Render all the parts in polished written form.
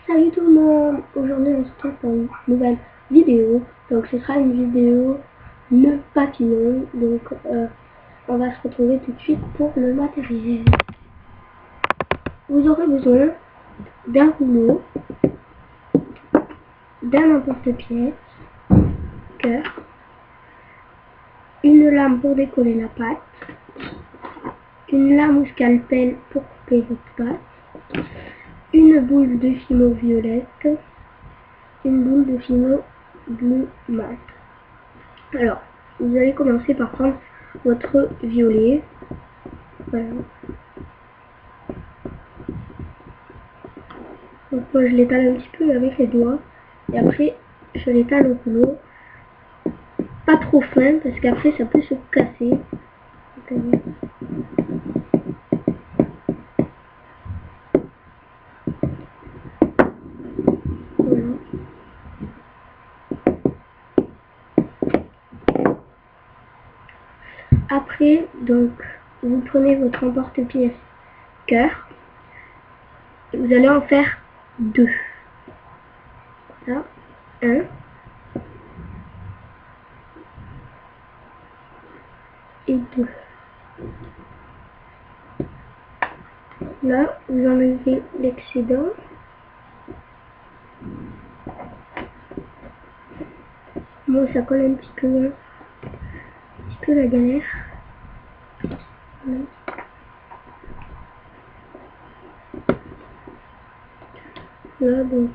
Salut tout le monde. Aujourd'hui on se retrouve pour une nouvelle vidéo. Donc ce sera une vidéo nœud papillon. Donc on va se retrouver tout de suite pour le matériel. Vous aurez besoin d'un rouleau, d'un emporte-pièce, cœur, une lame pour décoller la pâte, une lame ou scalpel pour couper votre pâte, une boule de fimo violette, une boule de fimo bleu mat. Alors, vous allez commencer par prendre votre violet. Voilà. Donc moi je l'étale un petit peu avec les doigts et après je l'étale au rouleau. Pas trop fin parce qu'après ça peut se casser. Voilà. Après, donc, vous prenez votre emporte-pièce cœur. Vous allez en faire deux. Là, un. Et deux. Là, vous enlevez l'excédent. Bon, ça colle un petit peu la galère. Là, donc,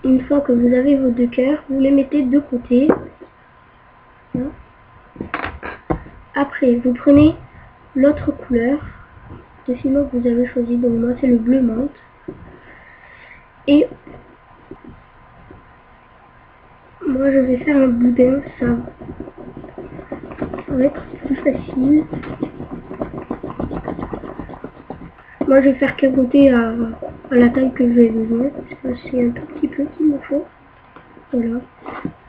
une fois que vous avez vos deux cœurs, vous les mettez de côté. Là. Après, vous prenez l'autre couleur de fimo que vous avez choisi. Donc moi, c'est le bleu menthe. Et moi, je vais faire un boudin. Ça va être plus facile. Moi, je vais faire capoter à la taille que j'ai besoin. C'est un tout petit peu qu'il me faut. Voilà.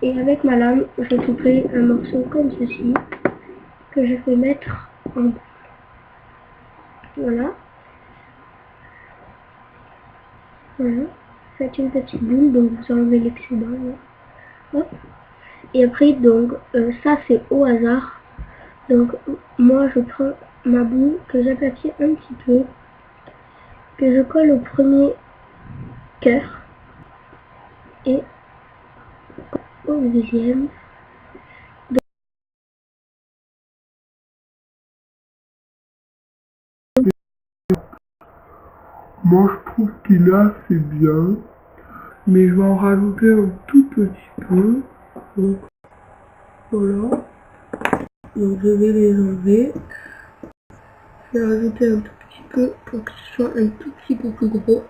Et avec ma lame, je couperai un morceau comme ceci que je vais mettre en boule. Voilà. Voilà. Faites une petite boule, donc vous enlevez l'excédent. Hop. Et après, donc, ça c'est au hasard. Donc, moi je prends ma boule que j'aplatis un petit peu, que je colle au premier cœur et au deuxième. Moi, je trouve qu'il est assez bien, mais je vais en rajouter un tout petit peu. Donc, voilà. Donc, je vais les enlever. Je vais rajouter un tout petit peu pour que ce soit un tout petit peu plus gros.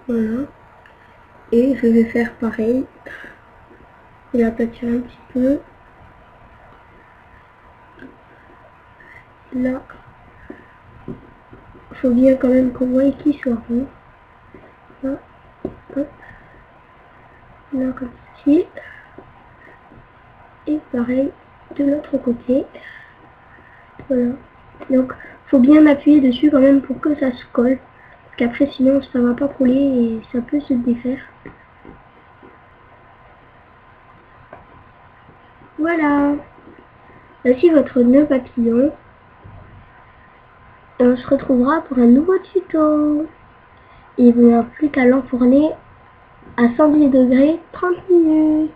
Voilà. Et je vais faire pareil. Je vais l'aplatir un petit peu. Là, il faut bien quand même qu'on voit qu'il soit rond. Là, hop. Là, comme ceci. Et pareil de l'autre côté. Voilà. Donc, faut bien appuyer dessus quand même pour que ça se colle. Parce qu'après, sinon, ça va pas coller et ça peut se défaire. Voilà. Voici votre nœud papillon. Et on se retrouvera pour un nouveau tuto. Il vous n'a plus qu'à l'enfourner à 110 degrés 30 minutes.